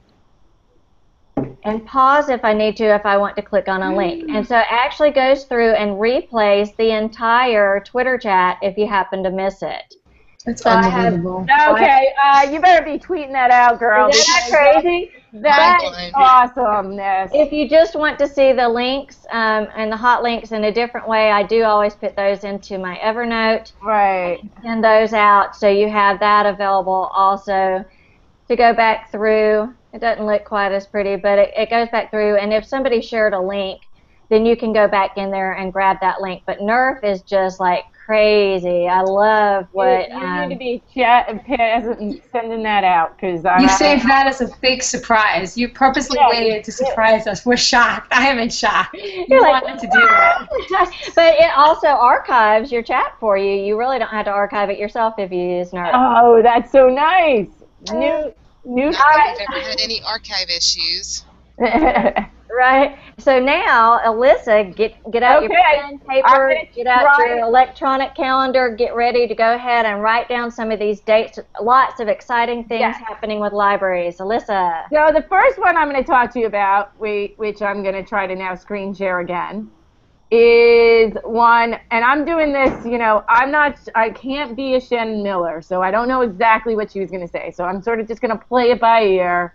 and pause if I need to if I want to click on a link. And so it actually goes through and replays the entire Twitter chat if you happen to miss it. That's So unbelievable. Okay, you better be tweeting that out, girl. Isn't that crazy? That's Mind-blowing. awesomeness. If you just want to see the links and the hot links in a different way, I do always put those into my Evernote. Right. Send those out so you have that available also to go back through. It doesn't look quite as pretty, but it goes back through, and if somebody shared a link, then you can go back in there and grab that link. But Nerf is just like crazy. I love what... You need to be sending that out, because You saved that as a big surprise. You purposely waited to surprise us. We're shocked. I am in shock. You like, wanted to do that. But it also archives your chat for you. You really don't have to archive it yourself if you use Nerf. Oh, that's so nice. New Not that we've ever had any archive issues. Right. So now, Alyssa, get out your pen, paper, get out your electronic calendar, get ready to go ahead and write down some of these dates. Lots of exciting things happening with libraries. Alyssa. So the first one I'm going to talk to you about, which I'm going to try to now screen share again, is one, and I'm doing this, I can't be a Shannon Miller, so I don't know exactly what she was going to say. So I'm sort of just going to play it by ear,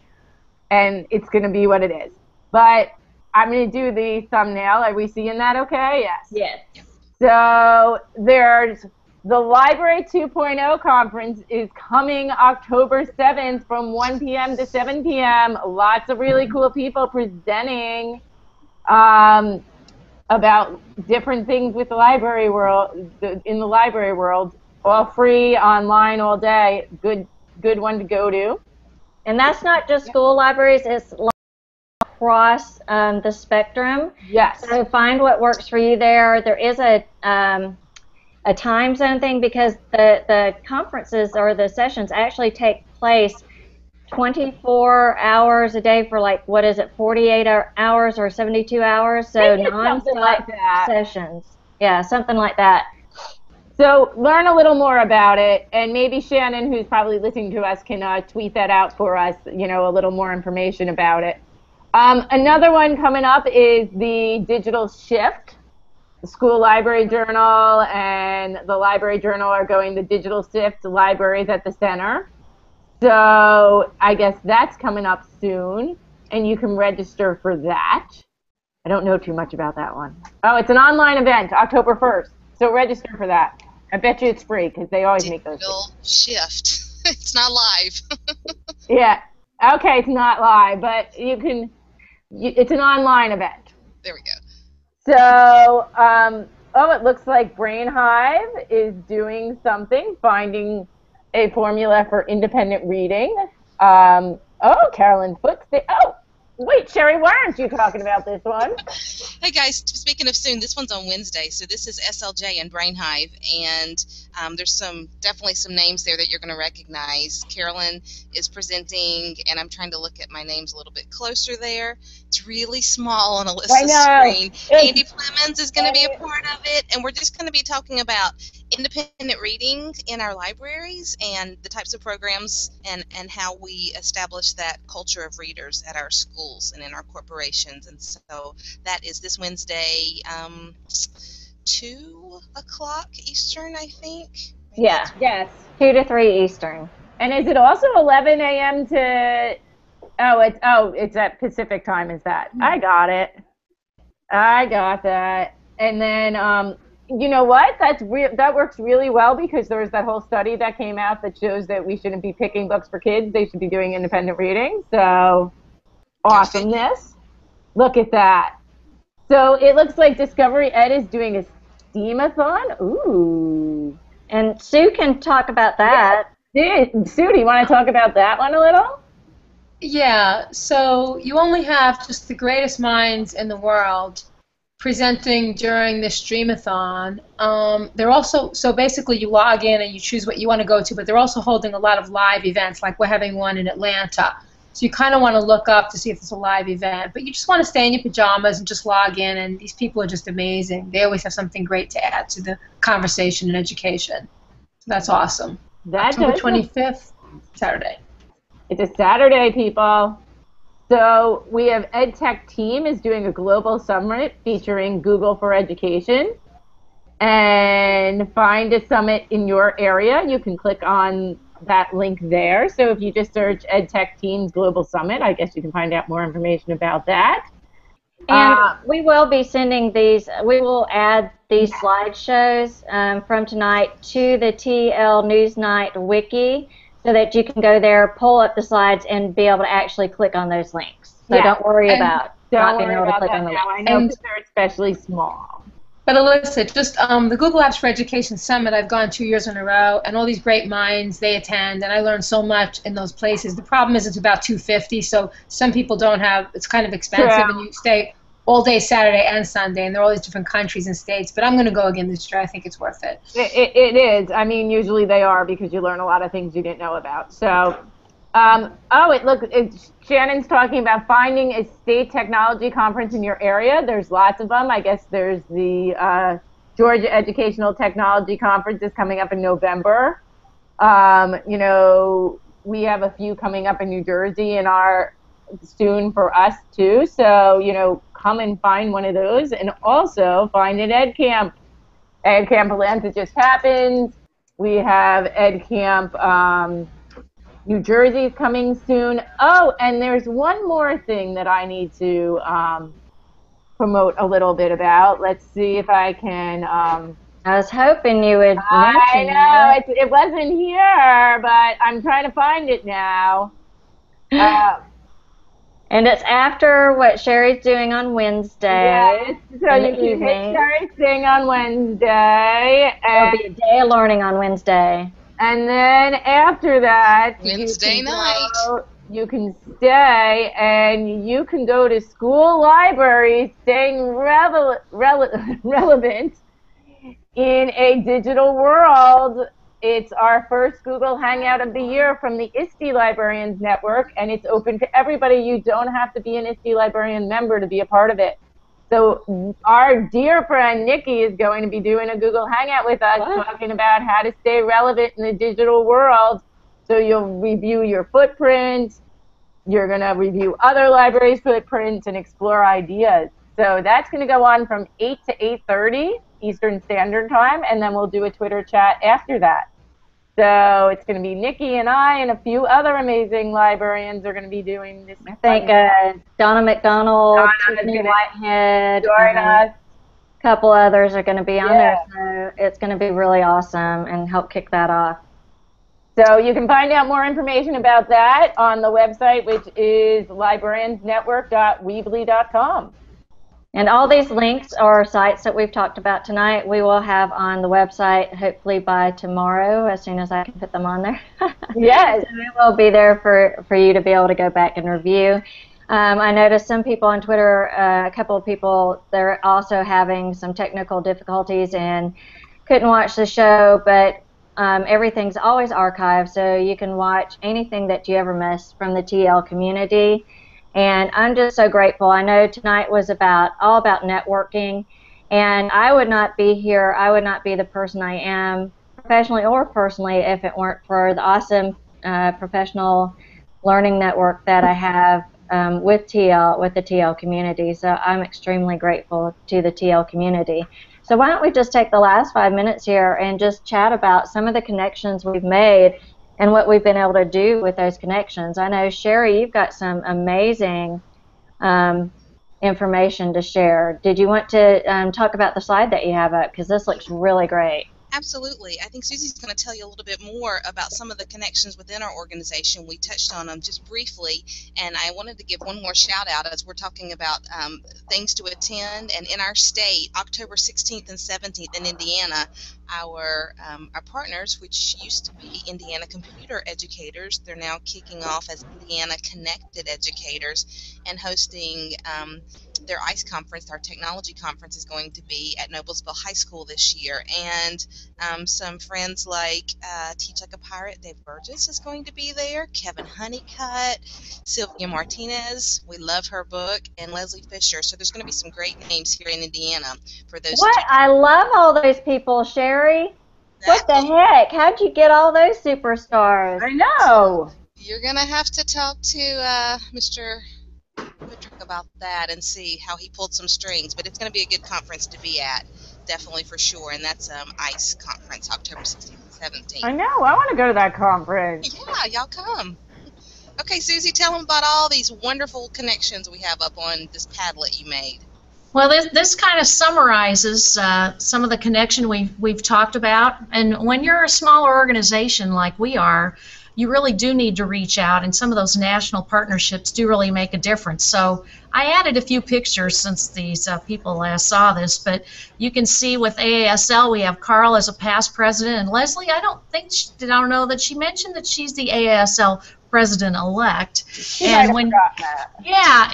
and it's going to be what it is. But I'm going to do the thumbnail. Are we seeing that okay? Yes. Yes. So there's the Library 2.0 conference is coming October 7th from 1 p.m. to 7 p.m. Lots of really cool people presenting about different things with the library world, in the library world, all free, online, all day. Good one to go to. And that's not just school libraries, it's across the spectrum. Yes. So find what works for you there. There is a time zone thing, because the conferences or the sessions actually take place 24 hours a day for 48 hours or 72 hours, so non-stop sessions. Yeah, something like that. So learn a little more about it, and maybe Shannon, who's probably listening to us, can tweet that out for us, a little more information about it. Another one coming up is the Digital Shift. The School Library Journal and the Library Journal are going the Digital Shift, Libraries at the Center. So I guess that's coming up soon, and you can register for that. I don't know too much about that one. Oh, it's an online event, October 1st. So register for that. I bet you it's free, because they always make those. Digital Shift. It's not live. Yeah. Okay, it's not live, but you can. It's an online event. There we go. So, it looks like Brain Hive is doing something, finding a formula for independent reading. Carolyn Foots. Wait, Sherry, why aren't you talking about this one? Hey guys, speaking of soon, this one's on Wednesday, so this is SLJ and Brain Hive, and there's definitely some names there that you're going to recognize. Carolyn is presenting, and I'm trying to look at my names a little bit closer there. It's really small on Alyssa's screen. Andy Clemens is going to be a part of it, and we're just going to be talking about independent reading in our libraries and the types of programs and how we establish that culture of readers at our schools and in our corporations. And so that is this Wednesday, 2 o'clock Eastern, I think. Yeah. Yes. 2 to 3 Eastern. And is it also 11 a.m. to? It's at Pacific time. Is that? I got it. I got that. And then you know what? That works really well because there was that whole study that came out that shows that we shouldn't be picking books for kids. They should be doing independent reading. So awesomeness. Look at that. So it looks like Discovery Ed is doing a STEAM-a-thon. Ooh. And Sue can talk about that. Yeah. Sue, do you want to talk about that one a little? Yeah, so you only have just the greatest minds in the world presenting during this Streamathon. They're also, so basically you log in and you choose what you want to go to, but they're also holding a lot of live events, like we're having one in Atlanta. So you kind of want to look up to see if it's a live event, but you just want to stay in your pajamas and just log in, and these people are just amazing. They always have something great to add to the conversation and education. So that's awesome. October 25th, Saturday. It's a Saturday, people. So we have EdTech Team is doing a global summit featuring Google for Education. And find a summit in your area. You can click on that link there. So if you just search EdTech Team's Global Summit, I guess you can find out more information about that. And we will be sending these, we will add these slideshows from tonight to the TL Newsnight wiki so that you can go there, pull up the slides, and be able to actually click on those links. So don't worry about not being able to click on the links. I know they're especially small. But Alyssa, just the Google Apps for Education Summit, I've gone 2 years in a row, and all these great minds, they attend, and I learn so much in those places. The problem is it's about $250, so some people don't have, it's kind of expensive, and you stay all day Saturday and Sunday, and they're all these different countries and states, but I'm going to go again this year. I think it's worth it. It is. I mean, usually they are because you learn a lot of things you didn't know about. So, Shannon's talking about finding a state technology conference in your area. There's lots of them. I guess there's the Georgia Educational Technology Conference is coming up in November. You know, we have a few coming up in New Jersey and are soon for us too. So, you know, come and find one of those, and also find an EdCamp. EdCamp Atlanta just happened. We have EdCamp New Jersey's coming soon. Oh, and there's one more thing that I need to promote a little bit about. Let's see if I can. I was hoping you would mention I know, it wasn't here, but I'm trying to find it now. And it's after what Sherry's doing on Wednesday. Yes, so you can hit Sherry's thing on Wednesday. There'll be a day of learning on Wednesday. And then after that, Wednesday night, you can stay and you can go to school libraries, staying relevant in a digital world. It's our first Google Hangout of the year from the ISTE Librarians Network, and it's open to everybody. You don't have to be an ISTE Librarian member to be a part of it. So our dear friend Nikki is going to be doing a Google Hangout with us, talking about how to stay relevant in the digital world. So you'll review your footprint, you're going to review other libraries' footprints, and explore ideas. So that's going to go on from 8 to 8:30 Eastern Standard Time, and then we'll do a Twitter chat after that. So it's going to be Nikki and I and a few other amazing librarians are going to be doing this. I think Donna McDonald, Tiffany Whitehead, a couple others are going to be on there. So it's going to be really awesome and help kick that off. So you can find out more information about that on the website, which is librariansnetwork.weebly.com. And all these links or sites that we've talked about tonight, we will have on the website hopefully by tomorrow, as soon as I can put them on there. Yes. So it will be there for you to be able to go back and review. I noticed some people on Twitter, a couple of people, they're also having some technical difficulties and couldn't watch the show, but everything's always archived, so you can watch anything that you ever missed from the TL community. And I'm just so grateful. I know tonight was all about networking, and I would not be here, I would not be the person I am, professionally or personally, if it weren't for the awesome professional learning network that I have with the TL community. So I'm extremely grateful to the TL community. So why don't we just take the last 5 minutes here and just chat about some of the connections we've made and what we've been able to do with those connections. I know, Sherry, you've got some amazing information to share. Did you want to talk about the slide that you have up? Because this looks really great. Absolutely. I think Susie's going to tell you a little bit more about some of the connections within our organization. We touched on them just briefly, and I wanted to give one more shout out as we're talking about things to attend. And in our state, October 16th and 17th in Indiana, our partners, which used to be Indiana Computer Educators, they're now kicking off as Indiana Connected Educators and hosting their ICE conference. Our technology conference is going to be at Noblesville High School this year, and some friends like Teach Like a Pirate, Dave Burgess is going to be there, Kevin Honeycutt, Sylvia Martinez, we love her book, and Leslie Fisher. So there's going to be some great names here in Indiana for those. What? I love all those people, Sherry. What the heck? How'd you get all those superstars? I know. You're going to have to talk to Mr. Woodrick about that and see how he pulled some strings, but it's going to be a good conference to be at, definitely for sure, and that's ICE conference, October 16th and 17th. I know. I want to go to that conference. Yeah, y'all come. Okay, Susie, tell them about all these wonderful connections we have up on this Padlet you made. Well, this kind of summarizes some of the connection we've talked about, and when you're a smaller organization like we are, you really do need to reach out, and some of those national partnerships do really make a difference. So I added a few pictures since these people last saw this, but you can see with AASL we have Carl as a past president, and Leslie, I don't know that she mentioned that she's the AASL president-elect. And when, yeah,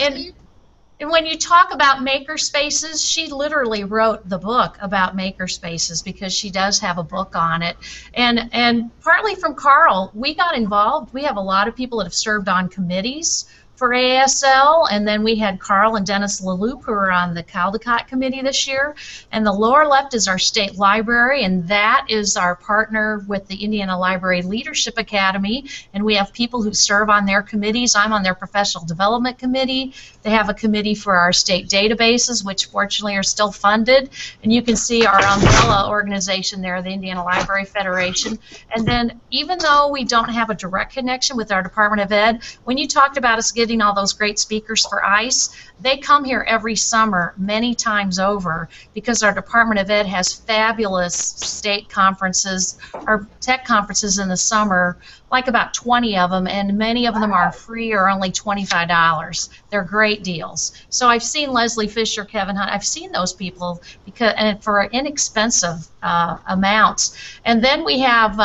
and when you talk about makerspaces, she literally wrote the book about makerspaces because she does have a book on it. And partly from Carl, we got involved. We have a lot of people that have served on committees for ASL, and then we had Carl and Dennis LaLoupe who are on the Caldecott committee this year. And the lower left is our state library, and that is our partner with the Indiana Library Leadership Academy, and we have people who serve on their committees. I'm on their professional development committee. They have a committee for our state databases, which fortunately are still funded, and you can see our umbrella organization there, the Indiana Library Federation. And then even though we don't have a direct connection with our Department of Ed, when you talked about us getting all those great speakers for ICE, they come here every summer many times over because our Department of Ed has fabulous state conferences or tech conferences in the summer, like about 20 of them, and many of them are free or only $25. They're great deals. So I've seen Leslie Fisher, Kevin Hunt, I've seen those people and for inexpensive amounts. And then we have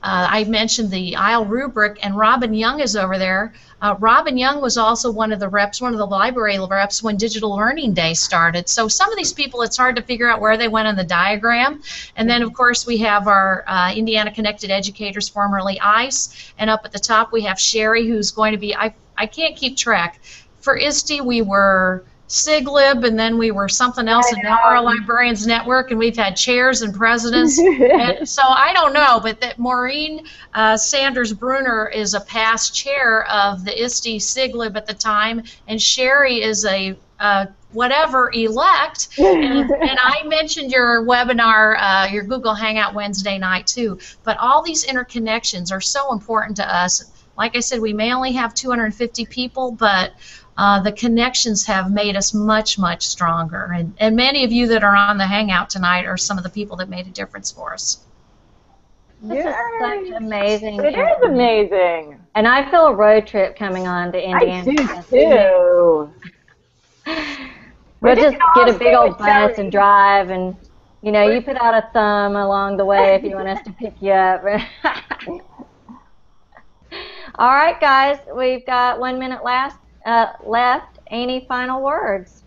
I mentioned the ISLE rubric, and Robin Young is over there. Robin Young was also one of the reps, one of the library reps when Digital Learning Day started. So some of these people, it's hard to figure out where they went on the diagram. And then, of course, we have our Indiana Connected Educators, formerly ICE. And up at the top, we have Sherry, who's going to be, I can't keep track. For ISTE, we were SIGLib, and then we were something else, and now we're a Librarians Network, and we've had chairs and presidents. And so I don't know, but that Maureen Sanders Bruner is a past chair of the ISTE SIGLib at the time, and Sherry is a whatever elect, and I mentioned your webinar, your Google Hangout Wednesday night too, but all these interconnections are so important to us. Like I said, we may only have 250 people, but the connections have made us much, much stronger. And many of you that are on the Hangout tonight are some of the people that made a difference for us. This is such amazing. It is amazing. And I feel a road trip coming on to Indiana. I do too. We'll just get a big old bus and drive, and you know, you put out a thumb along the way if you want us to pick you up. All right, guys, we've got 1 minute left. Any final words?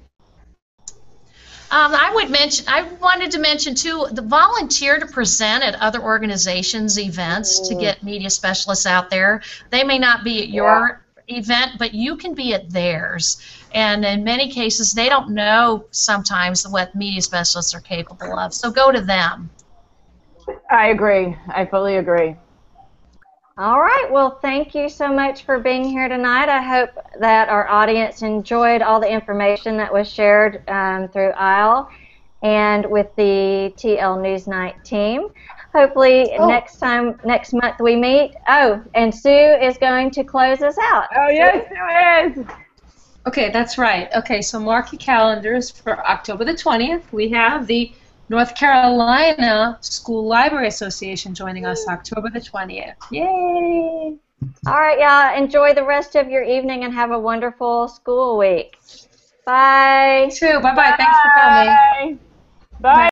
I wanted to mention too, the volunteer to present at other organizations' events to get media specialists out there. They may not be at your event, but you can be at theirs. And in many cases, they don't know sometimes what media specialists are capable of. So go to them. I agree. I fully agree. All right. Well, thank you so much for being here tonight. I hope that our audience enjoyed all the information that was shared through ISLE and with the TL Newsnight team. Hopefully next month we meet. Oh, and Sue is going to close us out. Oh, yes, Sue is. Okay, that's right. Okay, so mark your calendars for October the 20th. We have the North Carolina School Library Association joining us October the 20th. Yay! All right, y'all. Enjoy the rest of your evening and have a wonderful school week. Bye. You too. Bye-bye. Thanks for coming. Bye. Bye.